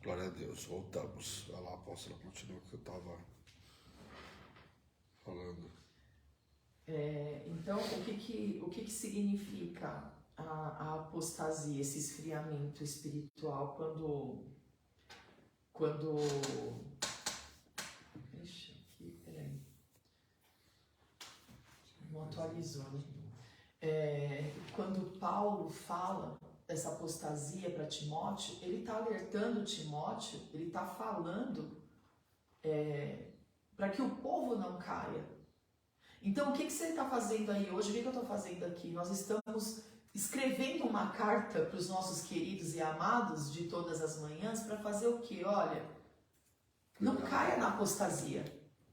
Glória a Deus, voltamos. Vai lá, apóstolo, continua o que eu estava falando. Então, o que significa a apostasia, esse esfriamento espiritual quando... Ixi, aqui, peraí. Não atualizou, né? Quando Paulo fala dessa apostasia para Timóteo, ele está alertando Timóteo, ele está falando para que o povo não caia. Então, o que você está fazendo aí hoje? O que eu estou fazendo aqui? Nós estamos escrevendo uma carta para os nossos queridos e amados de todas as manhãs para fazer o quê? Olha, não caia na apostasia.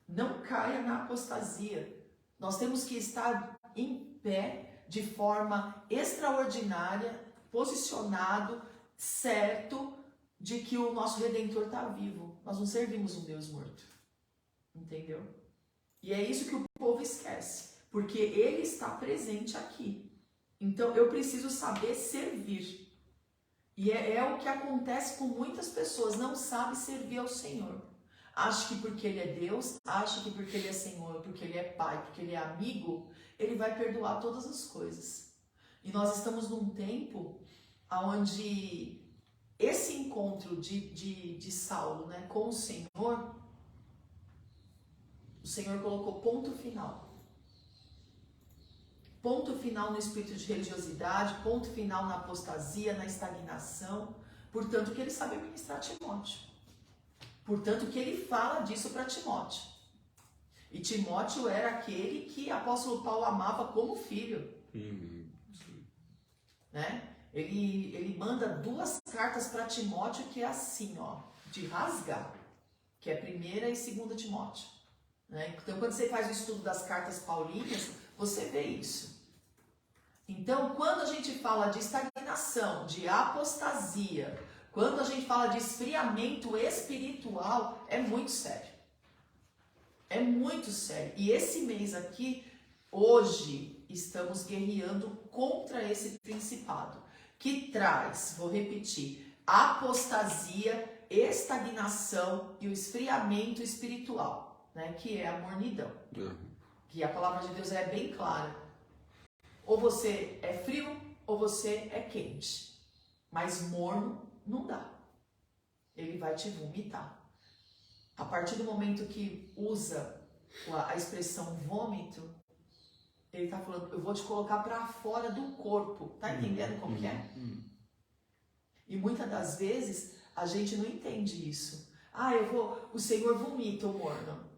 Não caia na apostasia. Nós temos que estar em pé de forma extraordinária, posicionado, certo, de que o nosso Redentor está vivo. Nós não servimos um Deus morto. Entendeu? E é isso que o povo esquece, porque ele está presente aqui. Então eu preciso saber servir. E é o que acontece com muitas pessoas, não sabe servir ao Senhor. Acha que porque ele é Deus, acha que porque ele é Senhor, porque ele é Pai, porque ele é amigo, ele vai perdoar todas as coisas. E nós estamos num tempo onde esse encontro de Saulo, né, com o Senhor colocou ponto final. Ponto final no espírito de religiosidade, ponto final na apostasia, na estagnação. Portanto, que ele sabe ministrar Timóteo. Portanto, que ele fala disso para Timóteo. E Timóteo era aquele que o apóstolo Paulo amava como filho. Né? Ele manda 2 cartas para Timóteo que é assim, ó, de rasgar. Que é 1ª e 2ª Timóteo. Né? Então, quando você faz o estudo das cartas paulinas, você vê isso. Então, quando a gente fala de estagnação, de apostasia, quando a gente fala de esfriamento espiritual, é muito sério. É muito sério. E esse mês aqui, hoje, estamos guerreando contra esse principado, que traz, vou repetir, apostasia, estagnação e o esfriamento espiritual, né, que é a mornidão. Que a palavra de Deus é bem clara. Ou você é frio, ou você é quente. Mas morno não dá. Ele vai te vomitar. A partir do momento que usa a expressão vômito, ele está falando, eu vou te colocar para fora do corpo. Tá entendendo como que é? E muitas das vezes a gente não entende isso. O Senhor vomita o morno.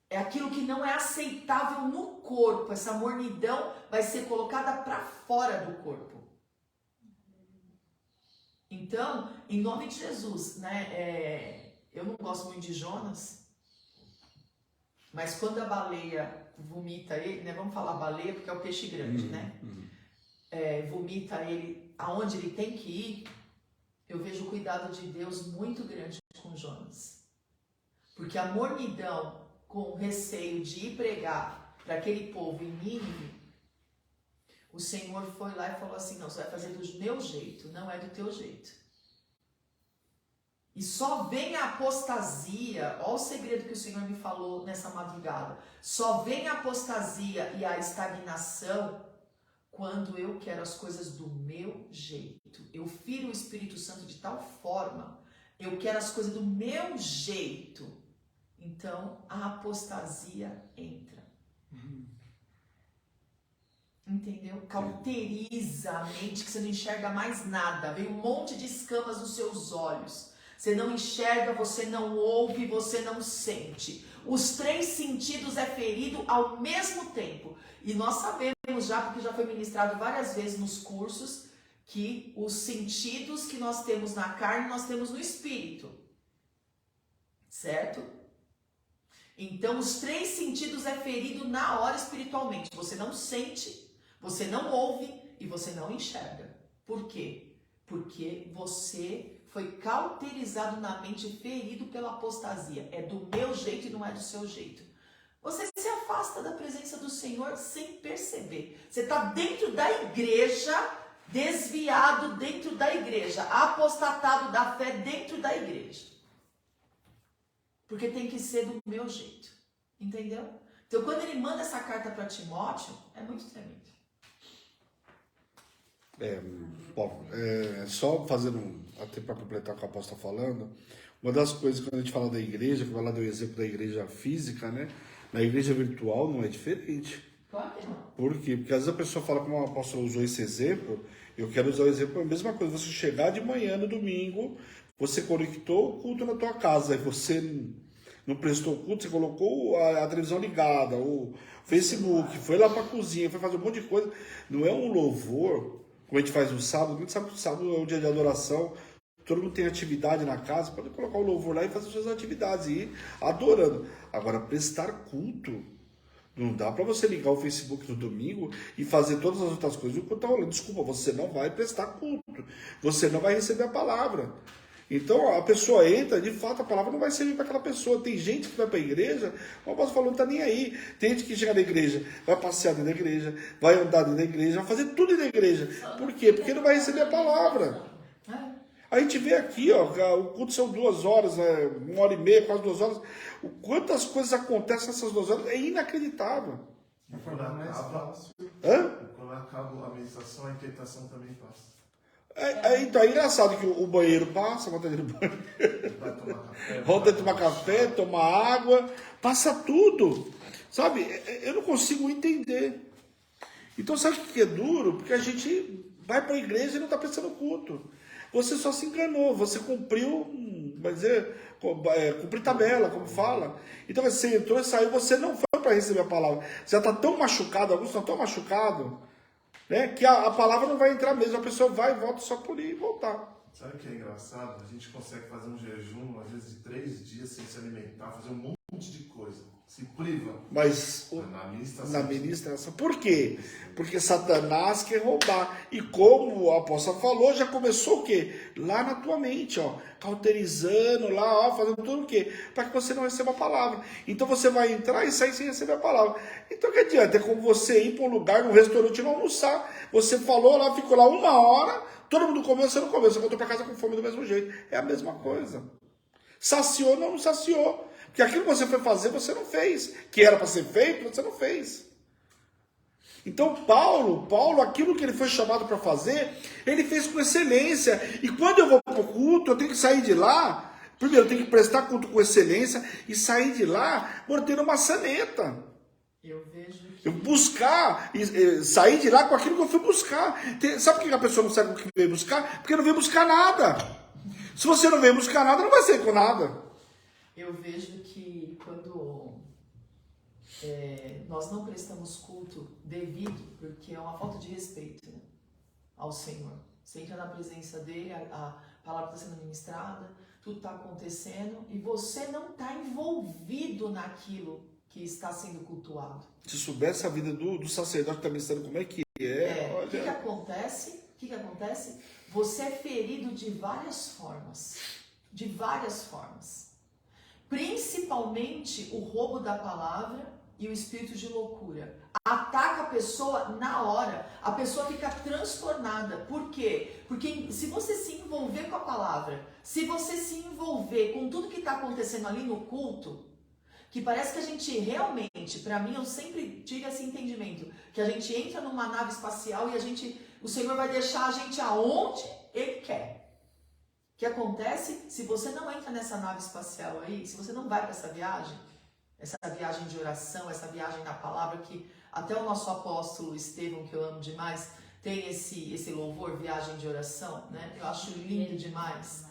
É aquilo que não é aceitável no corpo. Essa mornidão vai ser colocada para fora do corpo. Então, em nome de Jesus, né? Eu não gosto muito de Jonas, mas quando a baleia vomita ele, né? Vamos falar baleia porque é o peixe grande, né? Vomita ele aonde ele tem que ir. Eu vejo o cuidado de Deus muito grande com Jonas. Porque a mornidão, com receio de ir pregar para aquele povo em Nínive, o Senhor foi lá e falou assim, não, você vai fazer do meu jeito, não é do teu jeito. E só vem a apostasia, olha o segredo que o Senhor me falou nessa madrugada, só vem a apostasia e a estagnação quando eu quero as coisas do meu jeito. Eu firo o Espírito Santo de tal forma, eu quero as coisas do meu jeito. Então, a apostasia entra. Entendeu? Cauteriza a mente, que você não enxerga mais nada. Vem um monte de escamas nos seus olhos. Você não enxerga, você não ouve, você não sente. Os 3 sentidos é ferido ao mesmo tempo. E nós sabemos já, porque já foi ministrado várias vezes nos cursos, que os sentidos que nós temos na carne, nós temos no espírito. Certo? Então, os 3 sentidos é ferido na hora espiritualmente. Você não sente, você não ouve e você não enxerga. Por quê? Porque você foi cauterizado na mente, ferido pela apostasia. É do meu jeito e não é do seu jeito. Você se afasta da presença do Senhor sem perceber. Você está dentro da igreja, desviado dentro da igreja, apostatado da fé dentro da igreja. Porque tem que ser do meu jeito. Entendeu? Então, quando ele manda essa carta para Timóteo, é muito tremendo. Bom, só fazendo, até para completar o que a apóstola está falando, uma das coisas quando a gente fala da igreja, que ela deu o exemplo da igreja física, né? Na igreja virtual não é diferente. Claro que não. Por quê? Porque às vezes a pessoa fala, como a apóstola usou esse exemplo, eu quero usar o exemplo, é a mesma coisa, você chegar de manhã no domingo, você conectou o culto na tua casa, e você não prestou culto, você colocou a televisão ligada, o Facebook, foi lá para a cozinha, foi fazer um monte de coisa. Não é um louvor, como a gente faz no sábado, a gente sabe que o sábado é um dia de adoração, todo mundo tem atividade na casa, pode colocar o louvor lá e fazer suas atividades e ir adorando. Agora, prestar culto, não dá para você ligar o Facebook no domingo e fazer todas as outras coisas. Desculpa, você não vai prestar culto, você não vai receber a palavra. Então a pessoa entra, de fato a palavra não vai servir para aquela pessoa. Tem gente que vai para a igreja, como o pastor falou, não está nem aí. Tem gente que chega na igreja, vai passear dentro da igreja, vai andar dentro da igreja, vai fazer tudo dentro da igreja. Por quê? Porque não vai receber a palavra. A gente vê aqui, ó, o culto são 2 horas, 1h30, quase 2 horas. Quantas coisas acontecem nessas 2 horas é inacreditável. Quando acaba, quando acaba a meditação, a inquietação também passa. Então é engraçado que o banheiro passa, volta dentro do banheiro, volta tomar café, tomar água, passa tudo, sabe? Eu não consigo entender. Então sabe o que é duro? Porque a gente vai para a igreja e não está prestando culto. Você só se enganou, você cumpriu, vai dizer, cumprir tabela, como fala. Então você entrou e saiu, você não foi para receber a palavra. Você já está tão machucado, alguns estão tão machucados, né, que a palavra não vai entrar mesmo, a pessoa vai e volta só por ir e voltar. Sabe o que é engraçado? A gente consegue fazer um jejum, às vezes de 3 dias sem se alimentar, fazer um monte de coisa. Se priva. Mas Na ministração. Por quê? Porque Satanás quer roubar. E como o apóstolo falou, já começou o quê? Lá na tua mente, ó. Cauterizando lá, ó, fazendo tudo o quê? Para que você não receba a palavra. Então você vai entrar e sair sem receber a palavra. Então que adianta? É como você ir para um lugar, num restaurante, não almoçar. Você falou lá, ficou lá 1 hora, todo mundo comeu, você não comeu. Você voltou para casa com fome do mesmo jeito. É a mesma coisa. Saciou, não saciou. Porque aquilo que você foi fazer, você não fez. Que era para ser feito, você não fez. Então Paulo, aquilo que ele foi chamado para fazer, ele fez com excelência. E quando eu vou para o culto, eu tenho que sair de lá. Primeiro, eu tenho que prestar culto com excelência e sair de lá mordendo uma saneta. Eu vejo que... Eu buscar, sair de lá com aquilo que eu fui buscar. Sabe por que a pessoa não sabe o que veio buscar? Porque não veio buscar nada. Se você não veio buscar nada, não vai sair com nada. Eu vejo que quando nós não prestamos culto devido, porque é uma falta de respeito, né, ao Senhor. Você entra na presença dele, a palavra está sendo ministrada, tudo está acontecendo e você não está envolvido naquilo que está sendo cultuado. Se soubesse a vida do sacerdote que está ministrando, como é que é? O que acontece? O que acontece? Você é ferido de várias formas. De várias formas. Principalmente o roubo da palavra e o espírito de loucura. Ataca a pessoa na hora. A pessoa fica transtornada. Por quê? Porque se você se envolver com a palavra, se você se envolver com tudo que está acontecendo ali no culto, que parece que a gente realmente, para mim, eu sempre tive esse entendimento, que a gente entra numa nave espacial e o Senhor vai deixar a gente aonde Ele quer. O que acontece? Se você não entra nessa nave espacial aí, se você não vai para essa viagem de oração, essa viagem na palavra, que até o nosso apóstolo Estevão, que eu amo demais, tem esse louvor, viagem de oração, né? Eu acho lindo demais.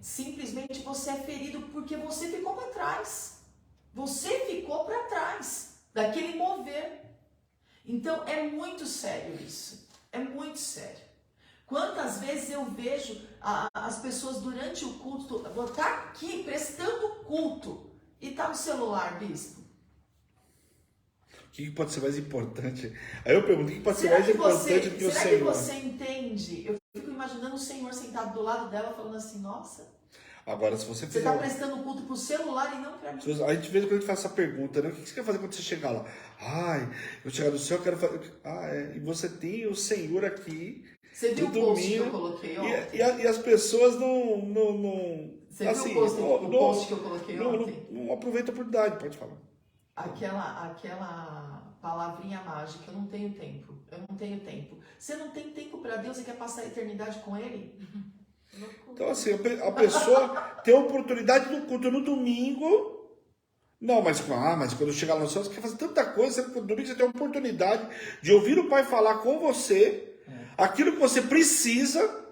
Simplesmente você é ferido porque você ficou para trás. Você ficou para trás daquele mover. Então é muito sério isso. É muito sério. Quantas vezes eu vejo as pessoas durante o culto, vou estar aqui prestando culto e tá no celular, bispo. O que pode ser mais importante? Aí eu pergunto, o que pode ser mais importante do que o Senhor? Será que você entende? Eu fico imaginando o Senhor sentado do lado dela falando assim, nossa... Agora, se você Você fizer... está prestando culto pro celular e não para mim. A gente vê quando a gente faz essa pergunta, né? O que você quer fazer quando você chegar lá? Ai, eu chegar no céu, eu quero fazer... Ah, é. E você tem o Senhor aqui. Você viu no o post que eu domingo, coloquei ontem? e as pessoas não Você assim, viu o post que eu coloquei ontem? não aproveita a oportunidade, pode falar. Aquela palavrinha mágica, eu não tenho tempo. Eu não tenho tempo. Você não tem tempo para Deus e quer passar a eternidade com Ele? Então, assim, a pessoa tem a oportunidade do culto no domingo. Não, mas quando chegar no céu, você quer fazer tanta coisa. No domingo você tem a oportunidade de ouvir o Pai falar com você aquilo que você precisa,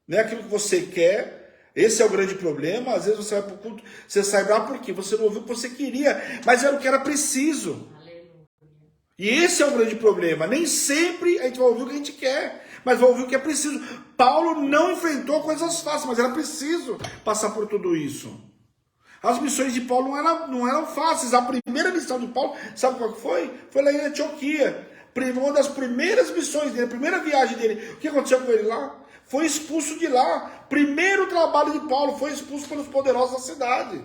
né? Aquilo que você quer. Esse é o grande problema. Às vezes você vai para o culto, você sai lá porque você não ouviu o que você queria, mas era o que era preciso. E esse é o grande problema. Nem sempre a gente vai ouvir o que a gente quer, mas vai ouvir o que é preciso. Paulo não enfrentou coisas fáceis, mas era preciso passar por tudo isso. As missões de Paulo não eram fáceis. A primeira missão de Paulo, sabe qual que foi? Foi lá em Antioquia. Uma das primeiras missões dele, a primeira viagem dele. O que aconteceu com ele lá? Foi expulso de lá. Primeiro trabalho de Paulo, foi expulso pelos poderosos da cidade.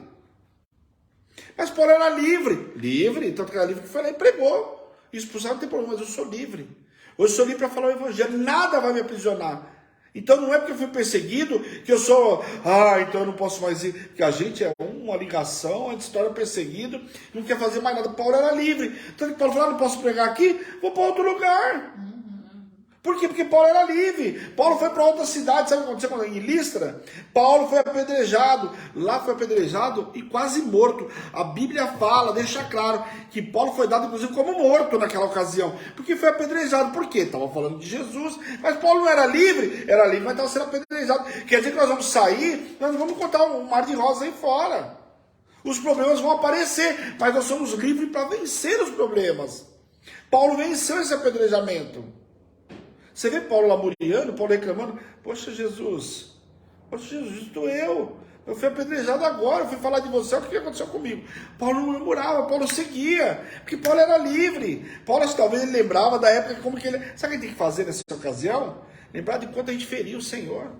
Mas Paulo era livre, tanto que era livre que foi lá e pregou. Expulsar não tem problema, mas eu sou livre. Hoje eu sou livre para falar o evangelho, nada vai me aprisionar. Então não é porque eu fui perseguido que eu sou, então eu não posso mais ir. Porque a gente é uma ligação, a gente se torna perseguido, não quer fazer mais nada. Paulo era livre. Tanto que Paulo falou, não posso pregar aqui, vou para outro lugar. Por quê? Porque Paulo era livre. Paulo foi para outra cidade, sabe o que aconteceu em Listra? Paulo foi apedrejado. Lá foi apedrejado e quase morto. A Bíblia fala, deixa claro, que Paulo foi dado inclusive como morto naquela ocasião. Porque foi apedrejado. Por quê? Estava falando de Jesus. Mas Paulo não era livre, mas estava sendo apedrejado. Quer dizer que nós vamos sair, nós vamos encontrar um mar de rosas aí fora. Os problemas vão aparecer, mas nós somos livres para vencer os problemas. Paulo venceu esse apedrejamento. Você vê Paulo lamuriando, Paulo reclamando, poxa Jesus, estou eu fui apedrejado agora, eu fui falar de você, o que aconteceu comigo? Paulo não murmurava, Paulo seguia, porque Paulo era livre. Paulo, talvez ele lembrava da época, como que ele... Sabe o que a gente tem que fazer nessa ocasião? Lembrar de quanto a gente feria o Senhor.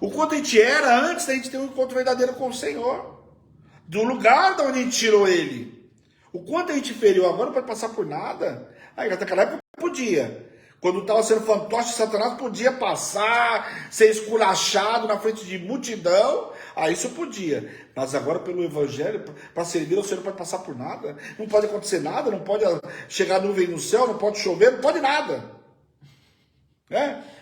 O quanto a gente era antes da gente ter um encontro verdadeiro com o Senhor. Do lugar de onde a gente tirou ele. O quanto a gente feriu agora não pode passar por nada. Aí naquela época podia. Quando estava sendo fantoche de Satanás, podia passar, ser esculachado na frente de multidão. Aí isso podia. Mas agora, pelo Evangelho, para servir ao Senhor, não pode passar por nada. Não pode acontecer nada, não pode chegar nuvem no céu, não pode chover, não pode nada.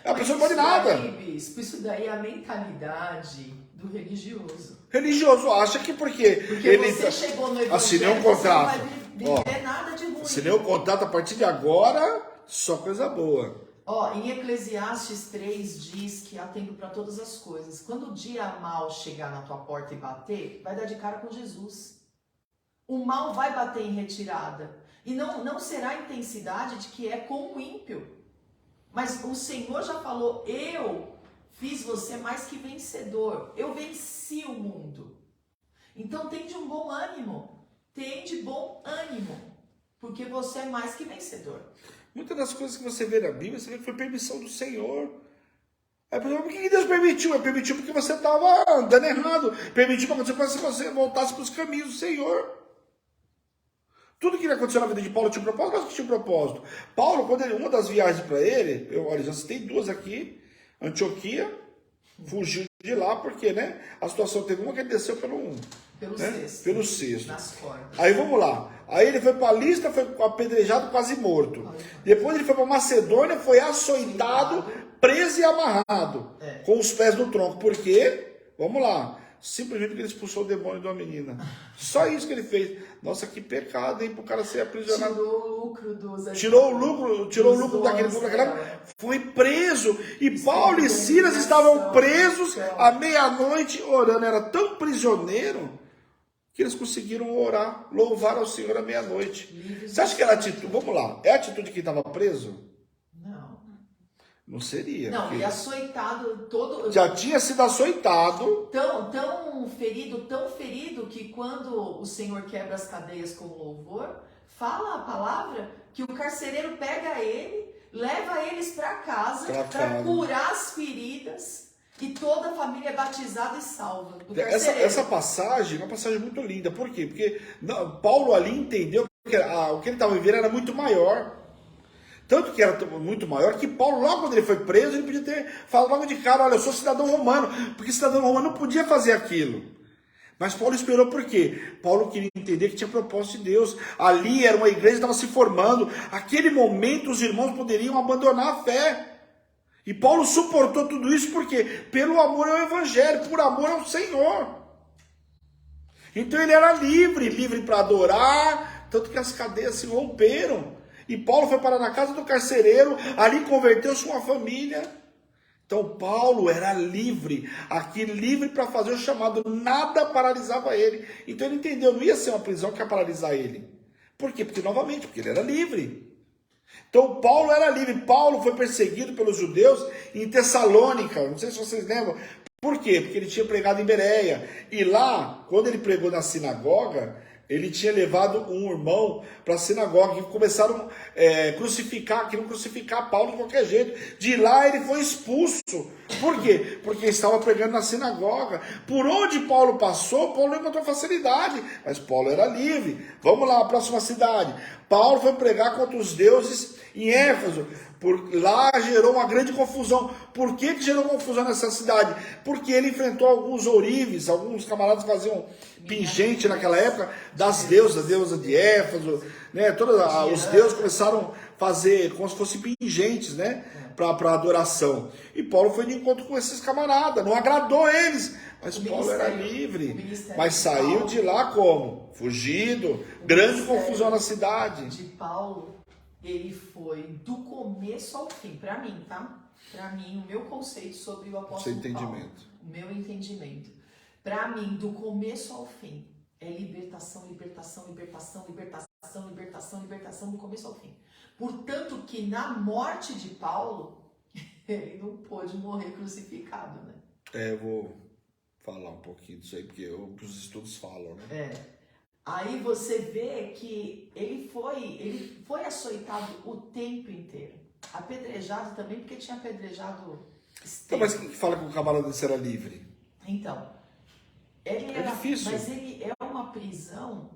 A pessoa não pode nada. Isso daí é a mentalidade do religioso. Religioso acha que porque ele você chegou no Evangelho, assinei um contrato. Você não vai viver nada de ruim. Assinei um contrato a partir de agora... Só coisa boa. Em Eclesiastes 3 diz que há tempo para todas as coisas. Quando o dia mal chegar na tua porta e bater, vai dar de cara com Jesus. O mal vai bater em retirada. E não será a intensidade de que é com o ímpio. Mas o Senhor já falou, eu fiz você mais que vencedor. Eu venci o mundo. Então tem de um bom ânimo. Tem de bom ânimo. Porque você é mais que vencedor. Muitas das coisas que você vê na Bíblia, você vê que foi permissão do Senhor. Por que Deus permitiu? Ele permitiu porque você estava andando errado. Permitiu para que você voltasse para os caminhos do Senhor. Tudo que aconteceu na vida de Paulo tinha um propósito, mas tinha um propósito. Paulo, uma das viagens para ele, já citei duas aqui, Antioquia, fugiu de lá porque, a situação teve uma que ele desceu pelo cesto. Nas cordas. Aí vamos lá. Aí ele foi para Listra, foi apedrejado, quase morto. Depois ele foi para Macedônia, foi açoitado, preso e amarrado, com os pés no tronco. Por quê? Vamos lá. Simplesmente porque ele expulsou o demônio de uma menina. Só isso que ele fez. Nossa, que pecado, hein? Para o cara ser aprisionado. Tirou o lucro daquele povo. Foi preso. E Paulo e Silas estavam presos à meia-noite orando. Era tão prisioneiro que eles conseguiram orar, louvar ao Senhor à meia-noite. Você acha que era atitude? Vamos lá. É a atitude de quem estava preso? Não seria. Não, e açoitado todo. Já tinha sido açoitado. Tão ferido que quando o Senhor quebra as cadeias com louvor, fala a palavra que o carcereiro pega ele, leva eles para casa para curar as feridas. E toda a família é batizada e salva. Do Essa carcereiro. passagem é uma passagem muito linda. Por quê? Porque Paulo ali entendeu que o que ele estava vivendo era muito maior. Tanto que era muito maior que Paulo, logo quando ele foi preso, ele podia ter falado logo de cara: olha, eu sou cidadão romano, porque cidadão romano não podia fazer aquilo. Mas Paulo esperou por quê? Paulo queria entender que tinha propósito de Deus. Ali era uma igreja que estava se formando. Aquele momento os irmãos poderiam abandonar a fé. E Paulo suportou tudo isso por quê? Pelo amor ao evangelho, por amor ao Senhor. Então ele era livre para adorar, tanto que as cadeias se romperam. E Paulo foi parar na casa do carcereiro, ali converteu-se uma família. Então Paulo era livre, aqui livre para fazer o chamado, nada paralisava ele. Então ele entendeu, não ia ser uma prisão que ia paralisar ele. Por quê? Porque ele era livre. Então Paulo era livre. Paulo foi perseguido pelos judeus em Tessalônica, não sei se vocês lembram. Por quê? Porque ele tinha pregado em Bereia. E lá, quando ele pregou na sinagoga, ele tinha levado um irmão para a sinagoga, que começaram a queriam crucificar Paulo de qualquer jeito. De lá ele foi expulso. Por quê? Porque estava pregando na sinagoga. Por onde Paulo passou, Paulo não encontrou facilidade, mas Paulo era livre. Vamos lá, a próxima cidade. Paulo foi pregar contra os deuses em Éfeso. Por lá gerou uma grande confusão. Por que gerou confusão nessa cidade? Porque ele enfrentou alguns ourives, alguns camaradas faziam pingente naquela época das deusas, a deusa de Éfeso, né? Os deuses começaram a fazer como se fossem pingentes, né? Para adoração. E Paulo foi de encontro com esses camaradas, não agradou eles, mas Paulo era livre. Mas saiu de lá como? Fugido, grande confusão na cidade. De Paulo, ele foi do começo ao fim, para mim, tá? Para mim, o meu conceito sobre o apóstolo Paulo, o meu entendimento. Para mim, do começo ao fim, é libertação, libertação, libertação, libertação, libertação, libertação, do começo ao fim. Portanto que na morte de Paulo, ele não pôde morrer crucificado, né? Eu vou falar um pouquinho disso aí, porque os estudos falam, né? Aí você vê que ele foi açoitado o tempo inteiro. Apedrejado também, porque tinha apedrejado... Então, mas quem fala que o camarada desse era livre? Então... É difícil. Mas ele é uma prisão.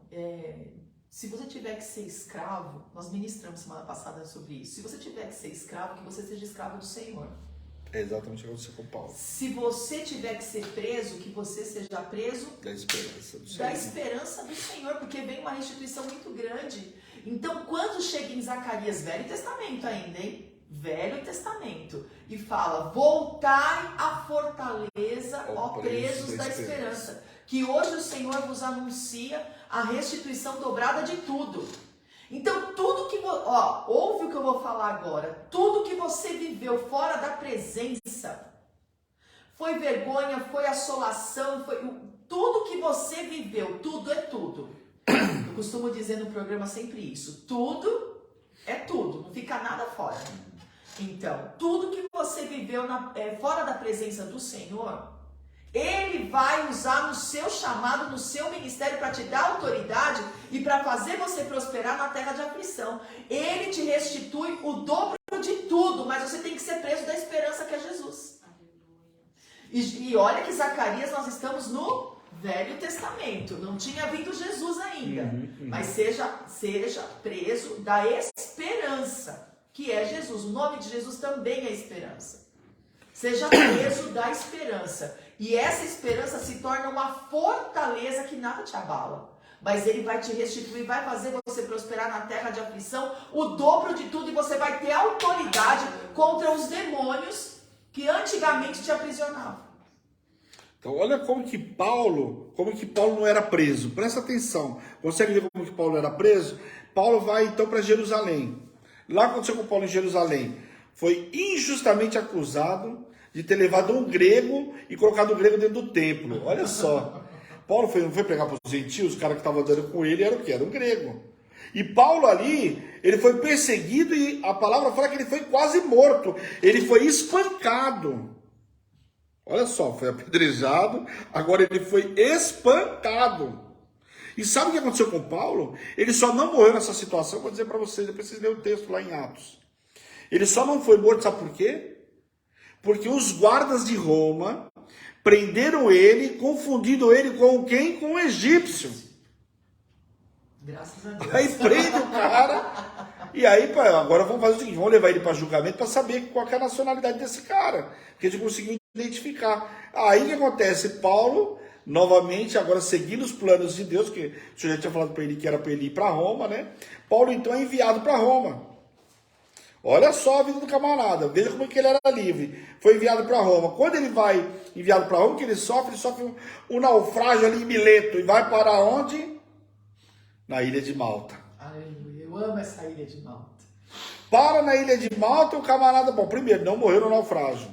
Se você tiver que ser escravo, nós ministramos semana passada sobre isso. Se você tiver que ser escravo, que você seja escravo do Senhor. É exatamente o que aconteceu com Paulo. Se você tiver que ser preso, que você seja preso da esperança do Senhor. Da esperança do Senhor, porque vem uma restituição muito grande. Então, quando chega em Zacarias, Velho Testamento ainda, hein? Velho Testamento, e fala: voltai à fortaleza, ó presos da esperança, que hoje o Senhor vos anuncia a restituição dobrada de tudo. Então, tudo que ouve o que eu vou falar agora, tudo que você viveu fora da presença, foi vergonha, foi assolação, foi tudo que você viveu, tudo é tudo. Eu costumo dizer no programa sempre isso: tudo é tudo, não fica nada fora. Então, tudo que você viveu fora da presença do Senhor, Ele vai usar no seu chamado, no seu ministério, para te dar autoridade e para fazer você prosperar na terra de aflição. Ele te restitui o dobro de tudo, mas você tem que ser preso da esperança que é Jesus. E olha que Zacarias, nós estamos no Velho Testamento, não tinha vindo Jesus ainda, mas seja preso da esperança, que é Jesus. O nome de Jesus também é esperança. Seja preso da esperança. E essa esperança se torna uma fortaleza que nada te abala. Mas Ele vai te restituir, vai fazer você prosperar na terra de aflição, o dobro de tudo, e você vai ter autoridade contra os demônios que antigamente te aprisionavam. Então, olha como que Paulo não era preso. Presta atenção. Consegue ver como que Paulo era preso? Paulo vai então para Jerusalém. Lá aconteceu com Paulo em Jerusalém. Foi injustamente acusado de ter levado um grego e colocado o grego dentro do templo. Olha só. Paulo não foi pregar para os gentios, o cara que estava andando com ele era o quê? Era um grego. E Paulo ali, ele foi perseguido e a palavra fala que ele foi quase morto. Ele foi espancado. Olha só, foi apedrejado, agora ele foi espancado. E sabe o que aconteceu com Paulo? Ele só não morreu nessa situação, vou dizer para vocês, depois vocês lerem o texto lá em Atos. Ele só não foi morto, sabe por quê? Porque os guardas de Roma Prenderam ele, confundindo ele com quem? Com o egípcio. Graças a Deus. Aí prende o cara. E aí, agora vamos fazer o seguinte: vamos levar ele para julgamento para saber qual que é a nacionalidade desse cara. Porque a gente conseguiu identificar. Aí o que acontece? Paulo, novamente, agora seguindo os planos de Deus, que o senhor já tinha falado para ele que era para ele ir para Roma, né? Paulo então é enviado para Roma. Olha só a vida do camarada, veja como é que ele era livre. Foi enviado para Roma. Quando ele vai enviado para Roma, que ele sofre um naufrágio ali em Mileto. E vai para onde? Na ilha de Malta. Aleluia, eu amo essa ilha de Malta. Para na ilha de Malta, o camarada, bom, primeiro, não morreu no naufrágio.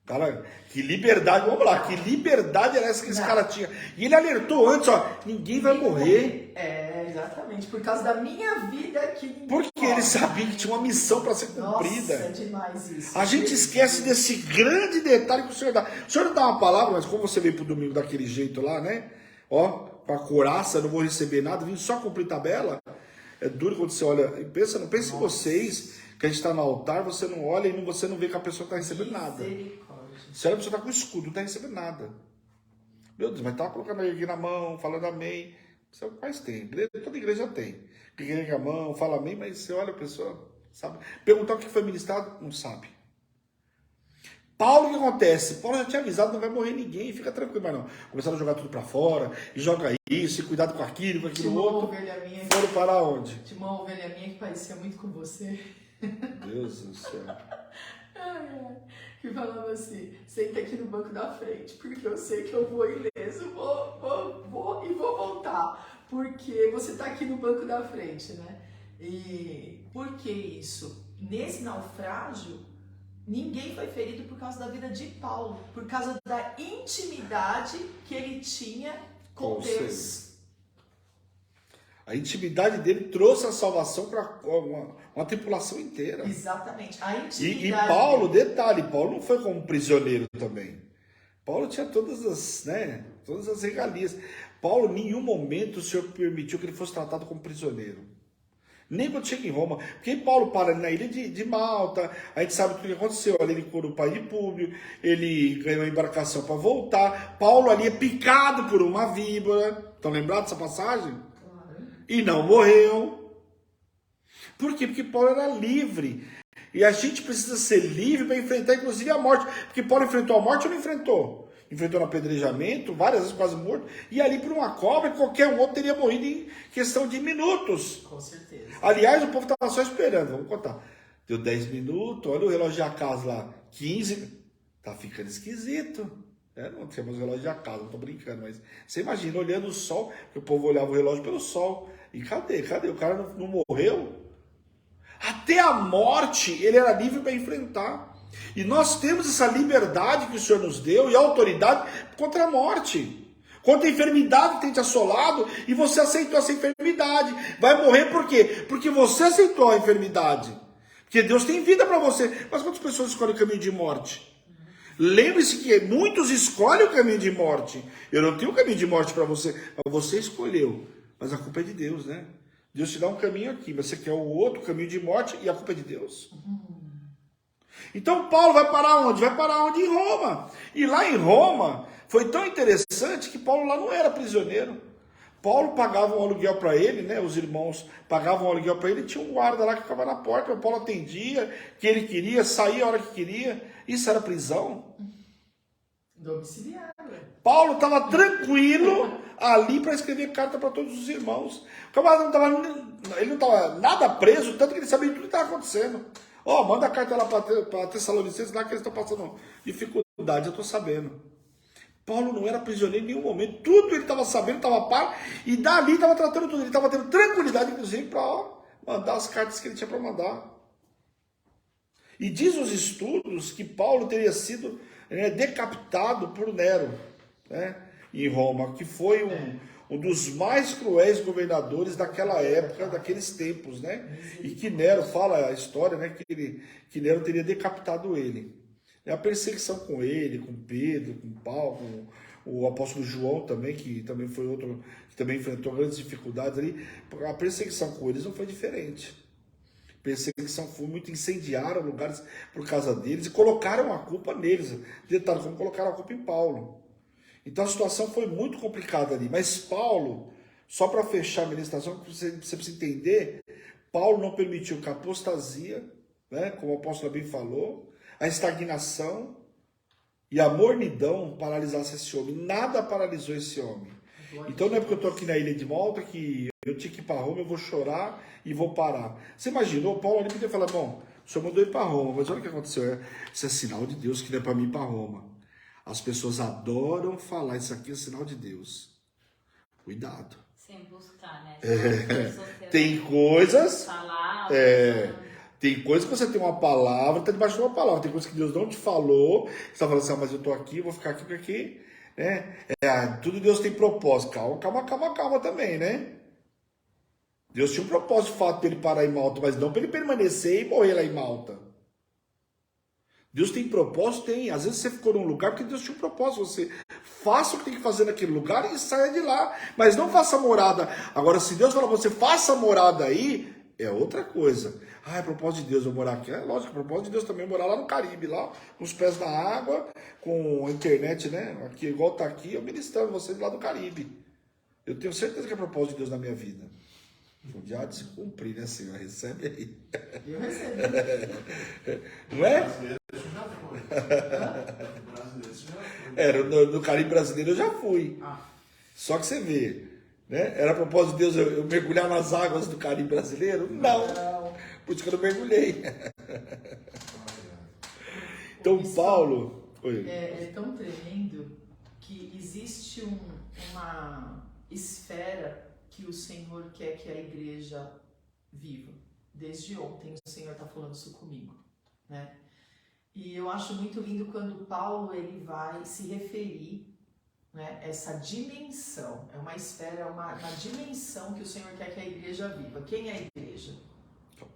Cara, que liberdade, vamos lá, que liberdade era essa que esse cara tinha. E ele alertou antes, ó, ninguém vai morrer. É, exatamente, por causa da minha vida que ninguém Porque morre. ele sabia que tinha uma missão para ser cumprida. Nossa, é demais isso. A gente esquece desse grande detalhe que o senhor dá. O senhor não dá uma palavra, mas como você veio pro domingo daquele jeito lá, né? Ó, com a couraça, não vou receber nada, vim só cumprir tabela. É duro quando você olha e pensa, não pense em vocês, que a gente está no altar, você não olha e você não vê que a pessoa está recebendo nada. Você olha, a pessoa está com escudo, não está recebendo nada. Meu Deus, mas tá colocando aqui na mão, falando amém. Isso é o que mais tem. Toda igreja tem. Clica com a mão, fala amém, mas você olha a pessoa, sabe? Perguntar o que foi ministrado, não sabe. Paulo, o que acontece? Paulo já tinha avisado, não vai morrer ninguém, fica tranquilo, mas não. Começaram a jogar tudo para fora, e joga isso, e cuidado com aquilo outro. Foram para onde? Tinha uma ovelha minha que parecia muito com você. Deus do céu. Que falava assim, senta aqui no banco da frente, porque eu sei que eu vou ileso, vou e vou voltar, porque você tá aqui no banco da frente, né? E por que isso? Nesse naufrágio, ninguém foi ferido por causa da vida de Paulo, por causa da intimidade que ele tinha com Deus. A intimidade dele trouxe a salvação para uma tripulação inteira. Exatamente. A intimidade. E Paulo, detalhe, Paulo não foi como prisioneiro também. Paulo tinha todas as regalias. Paulo, em nenhum momento o Senhor permitiu que ele fosse tratado como prisioneiro. Nem quando chega em Roma. Porque Paulo para ali na ilha de Malta, a gente sabe tudo o que aconteceu. Ali ele curou o pai de Públio, ele ganhou uma embarcação para voltar. Paulo ali é picado por uma víbora. Estão lembrados dessa passagem? E não morreu. Por quê? Porque Paulo era livre. E a gente precisa ser livre para enfrentar, inclusive, a morte. Porque Paulo enfrentou a morte ou não enfrentou? Enfrentou no apedrejamento, várias vezes quase morto. E ali por uma cobra, qualquer um outro teria morrido em questão de minutos. Com certeza. Aliás, o povo estava só esperando. Vamos contar. Deu 10 minutos, olha o relógio de Acas lá. 15. Tá ficando esquisito. Não temos relógio de Acas, não tô brincando, mas você imagina, olhando o sol, que o povo olhava o relógio pelo sol. E cadê? O cara não morreu? Até a morte ele era livre para enfrentar. E nós temos essa liberdade que o Senhor nos deu e autoridade contra a morte. Contra a enfermidade que tem te assolado e você aceitou essa enfermidade. Vai morrer por quê? Porque você aceitou a enfermidade. Porque Deus tem vida para você. Mas quantas pessoas escolhem o caminho de morte? Lembre-se que muitos escolhem o caminho de morte. Eu não tenho o caminho de morte para você, mas você escolheu. Mas a culpa é de Deus, né? Deus te dá um caminho aqui, mas você quer o outro caminho de morte e a culpa é de Deus. Então Paulo vai parar onde? Vai parar onde? Em Roma. E lá em Roma foi tão interessante que Paulo lá não era prisioneiro. Paulo pagava um aluguel para ele, né? Os irmãos pagavam um aluguel para ele e tinha um guarda lá que ficava na porta. O Paulo atendia, que ele queria, saía a hora que queria. Isso era prisão? Domiciliário. Paulo estava tranquilo ali para escrever carta para todos os irmãos. O camarada não estava nada preso, tanto que ele sabia tudo que estava acontecendo. Manda a carta lá para Tessalonicenses, lá que eles estão passando dificuldade, eu estou sabendo. Paulo não era prisioneiro em nenhum momento, tudo ele estava sabendo, estava par, e dali estava tratando tudo, ele estava tendo tranquilidade, inclusive, para mandar as cartas que ele tinha para mandar. E diz os estudos que Paulo teria sido decapitado por Nero, né, em Roma, que foi um dos mais cruéis governadores daquela época, daqueles tempos, né? E que Nero, fala a história, né, que Nero teria decapitado ele. A perseguição com ele, com Pedro, com Paulo, com o apóstolo João também, que também foi outro, que também enfrentou grandes dificuldades ali. A perseguição com eles não foi diferente. perseguição foi muito, incendiaram lugares por causa deles e colocaram a culpa neles. Detalhe, como colocaram a culpa em Paulo. Então a situação foi muito complicada ali. Mas Paulo, só para fechar a ministração, você precisa entender, Paulo não permitiu que a apostasia, né, como o apóstolo bem falou, a estagnação e a mornidão paralisasse esse homem. Nada paralisou esse homem. Então não é porque eu estou aqui na ilha de Malta que eu tinha que ir para Roma, eu vou chorar e vou parar. Você imaginou, Paulo ali podia falar, bom, o senhor mandou ir para Roma, mas olha o que aconteceu. Isso é sinal de Deus que não é para mim ir para Roma. As pessoas adoram falar, isso aqui é sinal de Deus. Cuidado. Sem buscar, né? Tem coisas... Palavras, Tem coisas que você tem uma palavra, está debaixo de uma palavra. Tem coisas que Deus não te falou. Você está falando assim, mas eu estou aqui, vou ficar aqui porque aqui. Né? Tudo Deus tem propósito. Calma também, né? Deus tinha um propósito, o fato dele parar em Malta, mas não para ele permanecer e morrer lá em Malta. Deus tem propósito? Tem. Às vezes você ficou num lugar porque Deus tinha um propósito. Você faça o que tem que fazer naquele lugar e saia de lá. Mas não faça morada. Agora, se Deus falar para você, faça morada aí, é outra coisa. É propósito de Deus eu morar aqui. É lógico, é propósito de Deus também morar lá no Caribe, lá, com os pés na água, com a internet, né? Aqui, igual tá aqui, eu ministrando vocês lá do Caribe. Eu tenho certeza que é propósito de Deus na minha vida. O dia há de se cumprir, né, Senhor? Recebe aí. Eu recebi. Não é? Brasileiro já foi. Brasileiro já foi. No Caribe brasileiro eu já fui. Só que você vê, né? Era propósito de Deus eu mergulhar nas águas do Caribe brasileiro? Não. Por isso que eu não mergulhei. Então, Paulo... Oi. É tão tremendo que existe uma esfera que o Senhor quer que a igreja viva. Desde ontem o Senhor está falando isso comigo, né? E eu acho muito lindo quando Paulo ele vai se referir, né, essa dimensão. É uma esfera, uma dimensão que o Senhor quer que a igreja viva. Quem é a igreja?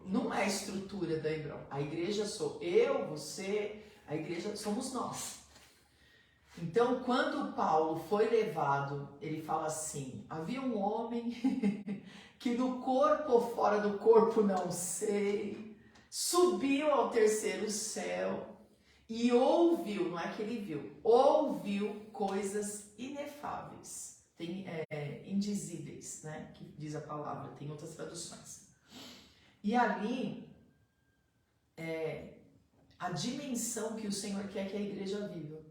Não é a estrutura da Hebrão. A igreja sou eu, você, a igreja somos nós. Então, quando Paulo foi levado, ele fala assim, havia um homem que no corpo ou fora do corpo, não sei, subiu ao terceiro céu e ouviu, não é que ele viu, ouviu coisas inefáveis, indizíveis, né, que diz a palavra, tem outras traduções. E ali, a dimensão que o Senhor quer que a igreja viva.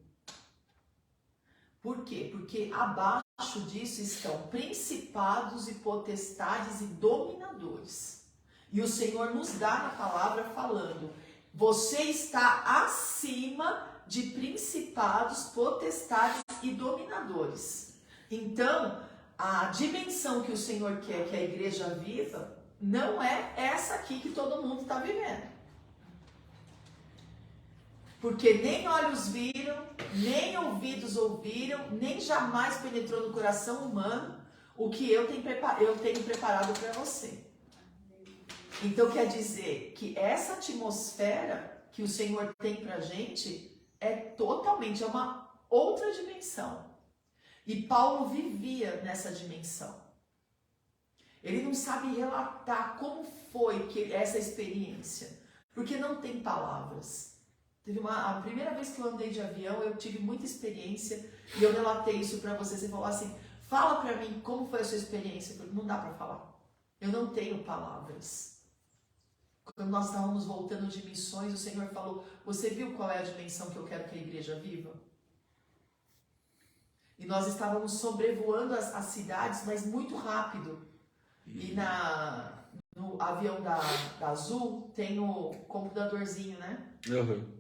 Por quê? Porque abaixo disso estão principados e potestades e dominadores. E o Senhor nos dá na palavra falando, você está acima de principados, potestades e dominadores. Então, a dimensão que o Senhor quer que a igreja viva não é essa aqui que todo mundo está vivendo. Porque nem olhos viram, nem ouvidos ouviram, nem jamais penetrou no coração humano o que eu tenho preparado para você. Então quer dizer que essa atmosfera que o Senhor tem para a gente é uma outra dimensão. E Paulo vivia nessa dimensão. Ele não sabe relatar como foi essa experiência, porque não tem palavras. A primeira vez que eu andei de avião, eu tive muita experiência e eu relatei isso para você. Você falou assim, fala para mim como foi a sua experiência. Eu falei, não dá para falar. Eu não tenho palavras. Quando nós estávamos voltando de missões, o Senhor falou, você viu qual é a dimensão que eu quero que a igreja viva? E nós estávamos sobrevoando as cidades, mas muito rápido. E no avião da Azul tem o computadorzinho, né? Uhum.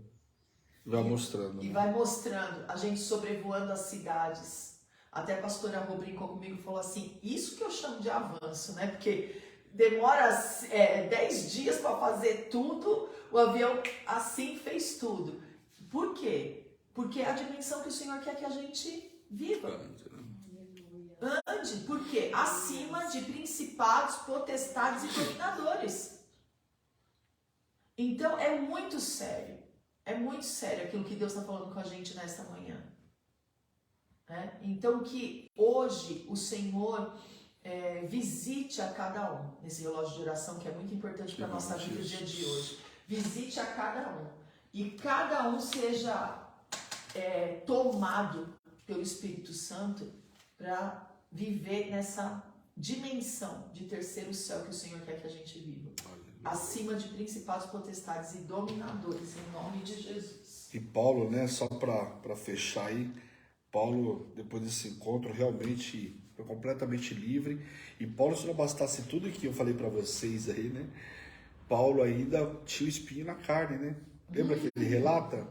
Vai mostrando. E vai mostrando a gente sobrevoando as cidades. Até a pastora Rô brincou comigo e falou assim, isso que eu chamo de avanço, né? Porque demora 10 dias para fazer tudo, o avião assim fez tudo. Por quê? Porque é a dimensão que o Senhor quer que a gente viva. Ande, porque acima de principados, potestades e dominadores. Então é muito sério. É muito sério aquilo que Deus está falando com a gente nesta manhã. Então que hoje o Senhor visite a cada um, nesse relógio de oração que é muito importante para a nossa vida no dia de hoje. Visite a cada um. E cada um seja tomado pelo Espírito Santo para viver nessa dimensão de terceiro céu que o Senhor quer que a gente viva. Acima de principados, potestades e dominadores, em nome de Jesus. E Paulo, né, só para fechar aí, Paulo, depois desse encontro, realmente foi completamente livre. E Paulo, se não bastasse tudo que eu falei para vocês aí, né, Paulo ainda tinha o espinho na carne, né? Lembra que ele relata?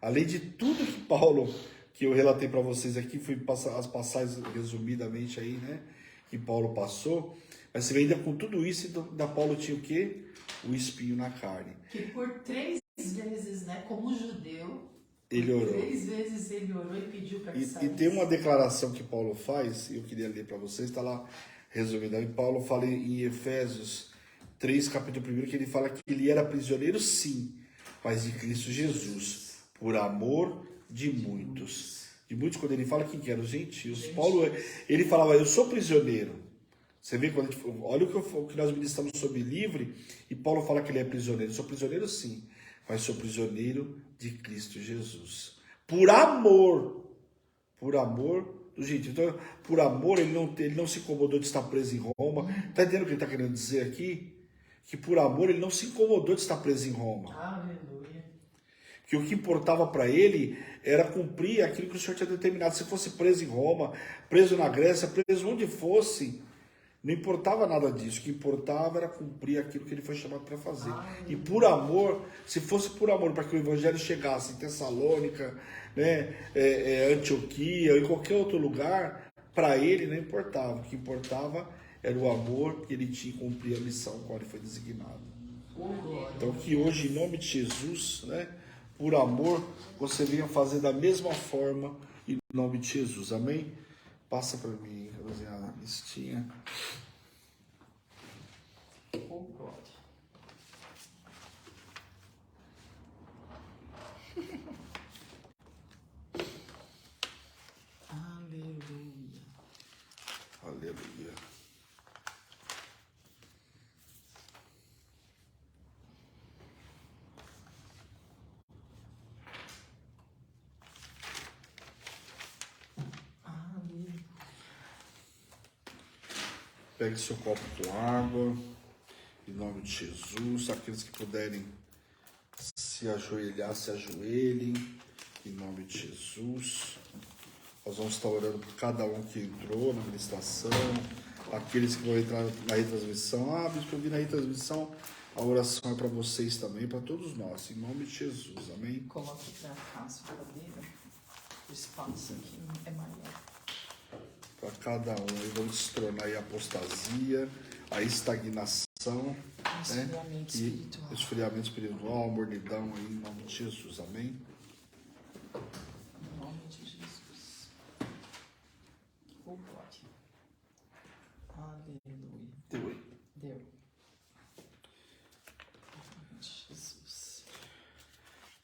Além de tudo que Paulo, que eu relatei para vocês aqui, fui passar as passagens resumidamente aí, né, que Paulo passou, mas você vê ainda com tudo isso, da Paulo tinha o quê? O espinho na carne. Que por 3 vezes, né, como judeu, ele orou. 3 vezes ele orou e pediu para que saísse. E tem uma declaração que Paulo faz, eu queria ler para vocês, está lá resumida. Paulo fala em Efésios 3, capítulo 1, que ele fala que ele era prisioneiro, sim, mas de Cristo Jesus, por amor de muitos. De muitos, quando ele fala que eram os gentios. Paulo, ele falava, eu sou prisioneiro. Você vê, quando olha o que nós ministramos sobre livre, e Paulo fala que ele é prisioneiro. Eu sou prisioneiro, sim, mas sou prisioneiro de Cristo Jesus. Por amor do gentio. Então, por amor, ele não se incomodou de estar preso em Roma. Está entendendo o que ele está querendo dizer aqui? Que por amor ele não se incomodou de estar preso em Roma. Aleluia. Que o que importava para ele era cumprir aquilo que o Senhor tinha determinado. Se fosse preso em Roma, preso na Grécia, preso onde fosse, não importava nada disso. O que importava era cumprir aquilo que ele foi chamado para fazer. E por amor, se fosse por amor, para que o evangelho chegasse em Tessalônica, né, Antioquia, ou em qualquer outro lugar, para ele não importava. O que importava era o amor que ele tinha em cumprir a missão com a qual ele foi designado. Então que hoje, em nome de Jesus, né, por amor, você venha fazer da mesma forma, em nome de Jesus. Amém? Passa para mim, Rosinha, a listinha. Oh, glória. Aleluia. Aleluia. Pegue seu copo com água, em nome de Jesus. Aqueles que puderem se ajoelhar, se ajoelhem, em nome de Jesus. Nós vamos estar orando por cada um que entrou na ministração, aqueles que vão entrar na retransmissão. Bispo, eu vi na retransmissão, a oração é para vocês também, para todos nós, em nome de Jesus, amém? Coloque para cá a sua cadeira, o espaço aqui é maior. Para cada um, e vamos destronar aí a apostasia, a estagnação, Esfriamento espiritual. E esfriamento espiritual, a mornidão aí, em nome de Jesus, amém? Em nome de Jesus. Oh, glória. Aleluia. Deu aí. Deu. Em nome de Jesus.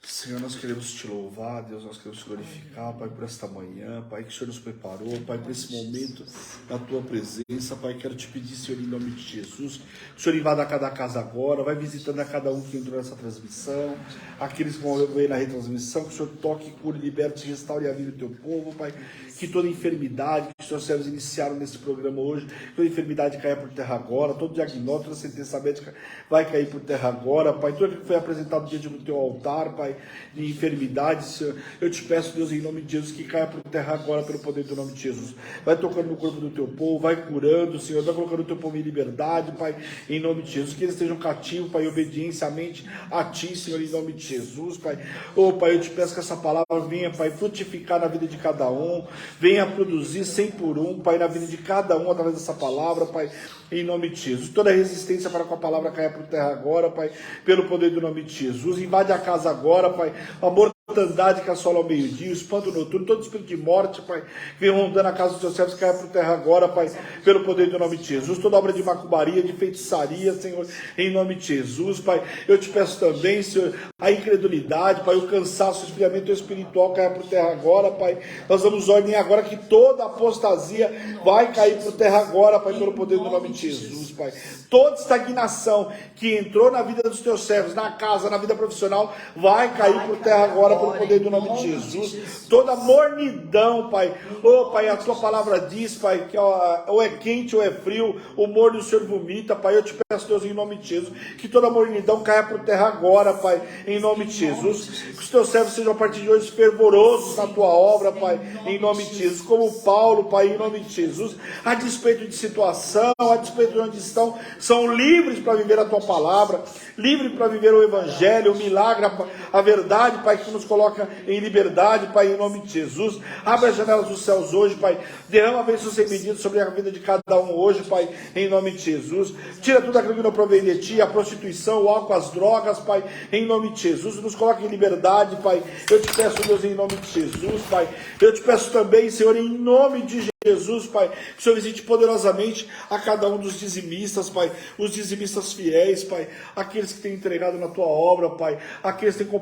Senhor, nós queremos te louvar, Deus, nós queremos te glorificar, Pai, por esta manhã, Pai, que o Senhor nos preparou, Pai, por esse momento na Tua presença, Pai, quero te pedir, Senhor, em nome de Jesus, que o Senhor invada a cada casa agora, vai visitando a cada um que entrou nessa transmissão, aqueles que vão ver na retransmissão, que o Senhor toque, cure, liberte, restaure a vida do Teu povo, Pai, que toda enfermidade que os Teus servos iniciaram nesse programa hoje, toda enfermidade caia por terra agora, todo diagnóstico, toda sentença médica vai cair por terra agora, Pai, tudo aquilo que foi apresentado diante do Teu altar, Pai, de enfermidade, Senhor, eu te peço, Deus, em nome de Jesus, que caia por terra agora pelo poder do nome de Jesus. Vai tocando no corpo do Teu povo, vai curando, Senhor, vai colocando o Teu povo em liberdade, Pai, em nome de Jesus, que eles estejam cativos, Pai, em obediência mente a Ti, Senhor, em nome de Jesus, Pai. Oh, Pai, eu te peço que essa palavra venha, Pai, frutificar na vida de cada um, venha produzir 100 por 1, Pai, na vida de cada um através dessa palavra, Pai, em nome de Jesus. Toda resistência para com a palavra caia por terra agora, Pai, pelo poder do nome de Jesus. Invade a casa agora, Pai. Amor mortandade que assola ao meio-dia, o espanto noturno, todo espírito de morte, Pai, que vem rondando a casa dos teus servos, caia por terra agora, Pai, pelo poder do nome de Jesus. Toda obra de macumbaria, de feitiçaria, Senhor, em nome de Jesus, Pai. Eu te peço também, Senhor, a incredulidade, Pai, o cansaço, o esfriamento espiritual caia por terra agora, Pai. Nós damos ordem agora que toda apostasia vai cair por terra agora, Pai, pelo poder do nome de Jesus, Pai. Toda estagnação que entrou na vida dos teus servos, na casa, na vida profissional, vai cair por terra agora, pelo poder do nome de Jesus. Toda mornidão, Pai. Oh, Pai, a tua palavra diz, Pai, que ou é quente ou é frio, o morno o Senhor vomita, Pai. Eu te peço, Deus, em nome de Jesus, que toda mornidão caia por terra agora, Pai, em nome de Jesus. Que os teus servos sejam a partir de hoje fervorosos na tua obra, Pai, em nome de Jesus. Como Paulo, Pai, em nome de Jesus, a despeito de situação, a despeito de onde estão, são livres para viver a tua palavra, livres para viver o evangelho, o milagre, a verdade, Pai, que nos coloca em liberdade, Pai, em nome de Jesus. Abre as janelas dos céus hoje, Pai. Derrama bênçãos sem medida sobre a vida de cada um hoje, Pai, em nome de Jesus. Tira tudo aquilo que não provém de Ti, a prostituição, o álcool, as drogas, Pai, em nome de Jesus. Nos coloca em liberdade, Pai. Eu te peço, Deus, em nome de Jesus, Pai. Eu te peço também, Senhor, em nome de Jesus, Pai, que o Senhor visite poderosamente a cada um dos dizimistas, Pai, os dizimistas fiéis, Pai, aqueles que têm entregado na Tua obra, Pai, aqueles que têm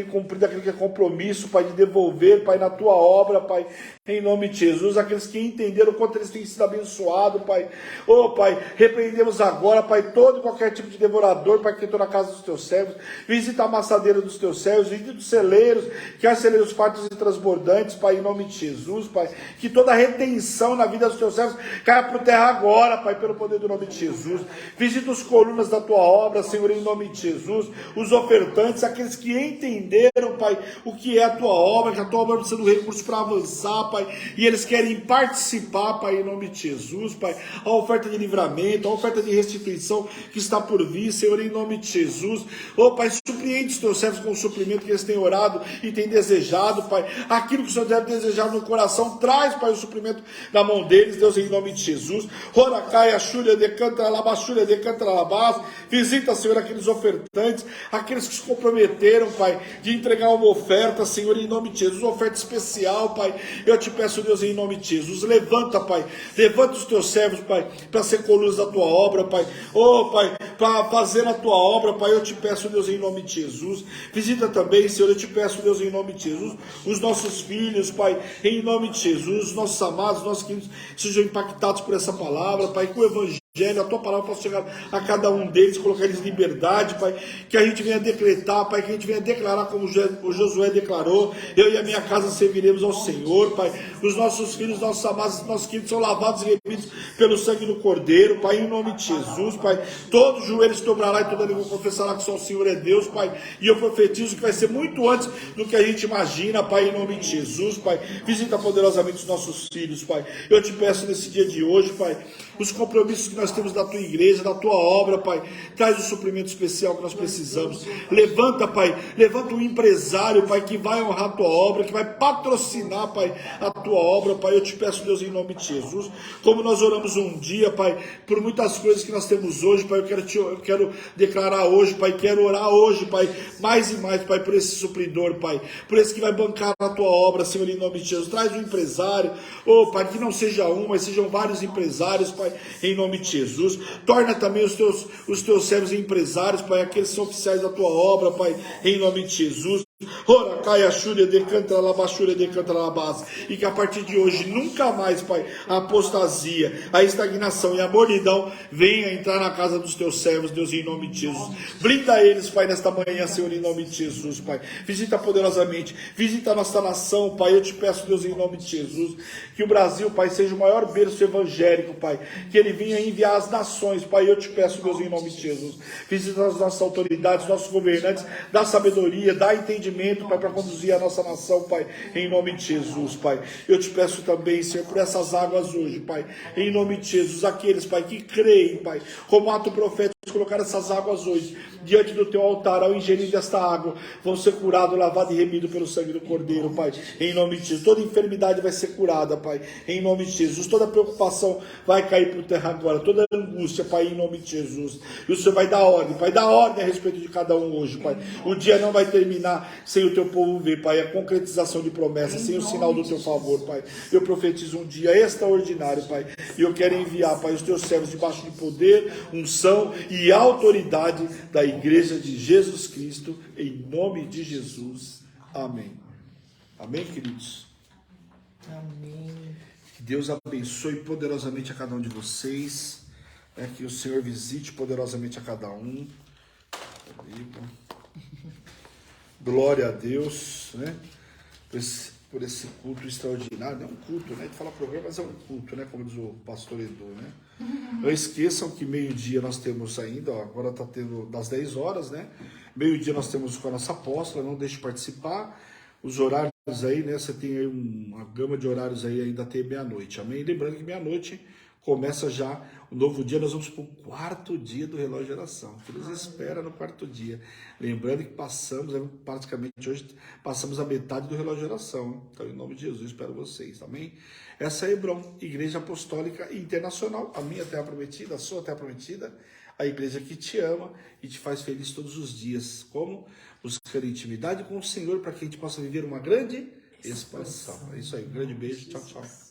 cumprido aquilo que é compromisso, Pai, de devolver, Pai, na Tua obra, Pai, em nome de Jesus, aqueles que entenderam o quanto eles têm sido abençoados, Pai. Oh, Pai, repreendemos agora, Pai, todo e qualquer tipo de devorador, Pai, que entrou na casa dos Teus servos. Visita a amassadeira dos Teus servos, visita os celeiros, que há celeiros fartos e transbordantes, Pai, em nome de Jesus, Pai, que toda retenção na vida dos Teus servos caia por terra agora, Pai, pelo poder do nome de Jesus. Visita os colunas da Tua obra, Senhor, em nome de Jesus, os ofertantes, aqueles que entenderam, Pai, o que é a Tua obra, que a Tua obra precisa de recursos para avançar, Pai, e eles querem participar, Pai, em nome de Jesus, Pai, a oferta de livramento, a oferta de restituição que está por vir, Senhor, em nome de Jesus. Oh, Pai, surpreende os Teus servos com o suprimento que eles têm orado e têm desejado, Pai, aquilo que o Senhor deve desejar no coração, traz, Pai, o suprimento na mão deles, Deus, em nome de Jesus. Roracaia, Xúria, decanta, Labaxúria, decanta, Labás. Visita, Senhor, aqueles ofertantes, aqueles que se comprometeram, Pai, de entregar uma oferta, Senhor, em nome de Jesus, uma oferta especial, Pai. Eu te peço, Deus, em nome de Jesus, levanta, Pai, levanta os Teus servos, Pai, para ser colunas da Tua obra, Pai. Oh, Pai, para fazer a Tua obra, Pai, eu te peço, Deus, em nome de Jesus. Visita também, Senhor, eu te peço, Deus, em nome de Jesus, os nossos filhos, Pai, em nome de Jesus, os nossos amados, nossos queridos, sejam impactados por essa palavra, Pai, que o Evangelho, a Tua palavra possa chegar a cada um deles, colocar eles em liberdade, Pai, que a gente venha decretar, Pai, que a gente venha declarar como o Josué declarou: eu e a minha casa serviremos ao Senhor, Pai. Os nossos filhos, nossos amados, nossos queridos são lavados e remidos pelo sangue do Cordeiro, Pai, em nome de Jesus, Pai. Todos os joelhos dobrará e toda língua confessará que só o Senhor é Deus, Pai, e eu profetizo que vai ser muito antes do que a gente imagina, Pai, em nome de Jesus, Pai. Visita poderosamente os nossos filhos, Pai. Eu te peço nesse dia de hoje, Pai, os compromissos que nós temos da Tua igreja, da Tua obra, Pai, traz o suprimento especial que nós precisamos. Levanta, Pai, levanta um empresário, Pai, que vai honrar a Tua obra, que vai patrocinar, Pai, a Tua obra, Pai. Eu te peço, Deus, em nome de Jesus, como nós oramos um dia, Pai, por muitas coisas que nós temos hoje, Pai, eu quero declarar hoje, Pai, quero orar hoje, Pai, mais e mais, Pai, por esse supridor, Pai, por esse que vai bancar a Tua obra, Senhor, em nome de Jesus. Traz um empresário, oh, Pai, que não seja um, mas sejam vários empresários, Pai, em nome de Jesus. Torna também os teus servos empresários, Pai, aqueles que são oficiais da Tua obra, Pai, em nome de Jesus. E que a partir de hoje nunca mais, Pai, a apostasia, a estagnação e a mornidão venha entrar na casa dos Teus servos, Deus, em nome de Jesus. Blinda eles, Pai, nesta manhã, Senhor, em nome de Jesus, Pai. Visita poderosamente, visita a nossa nação, Pai. Eu te peço, Deus, em nome de Jesus, que o Brasil, Pai, seja o maior berço evangélico, Pai, que ele venha enviar as nações, Pai. Eu te peço, Deus, em nome de Jesus. Visita as nossas autoridades, nossos governantes, dá sabedoria, dá entendimento, Pai, para conduzir a nossa nação, Pai, em nome de Jesus, Pai. Eu te peço também, Senhor, por essas águas hoje, Pai, em nome de Jesus, aqueles, Pai, que creem, Pai, como ato profético colocar essas águas hoje diante do teu altar, ao ingerir desta água, vão ser curados, lavados e remidos pelo sangue do Cordeiro, Pai, em nome de Jesus. Toda enfermidade vai ser curada, Pai, em nome de Jesus. Toda preocupação vai cair por terra agora, toda angústia, Pai, em nome de Jesus. E o Senhor vai dar ordem, Pai, dá ordem a respeito de cada um hoje, Pai. O dia não vai terminar sem o teu povo ver, Pai, a concretização de promessas, sem o sinal do teu favor, Pai. Eu profetizo um dia extraordinário, Pai, e eu quero enviar, Pai, os teus servos debaixo de poder, unção e autoridade da Igreja de Jesus Cristo, em nome de Jesus. Amém. Amém, queridos? Amém. Que Deus abençoe poderosamente a cada um de vocês. Que o Senhor visite poderosamente a cada um. Glória a Deus, né? Por esse culto extraordinário. Não é um culto, né? A gente fala programa, mas é um culto, né? Como diz o pastor Edu, né? Não esqueçam que meio-dia nós temos ainda, ó, agora está tendo das 10 horas, né? Meio-dia nós temos com a nossa apóstola, não deixe de participar. Os horários aí, né? Você tem aí uma gama de horários aí ainda até meia-noite, amém? Lembrando que meia-noite começa já o novo dia, nós vamos para o 4º dia do relógio de oração, que nos espera no 4º dia. Lembrando que passamos, praticamente hoje, passamos a metade do relógio de oração. Então, em nome de Jesus, espero vocês, amém? Essa é a Hebron, Igreja Apostólica Internacional, a minha terra prometida, a sua terra prometida, a igreja que te ama e te faz feliz todos os dias. Como? Buscando intimidade com o Senhor para que a gente possa viver uma grande expansão. É isso aí, um grande beijo, tchau, tchau.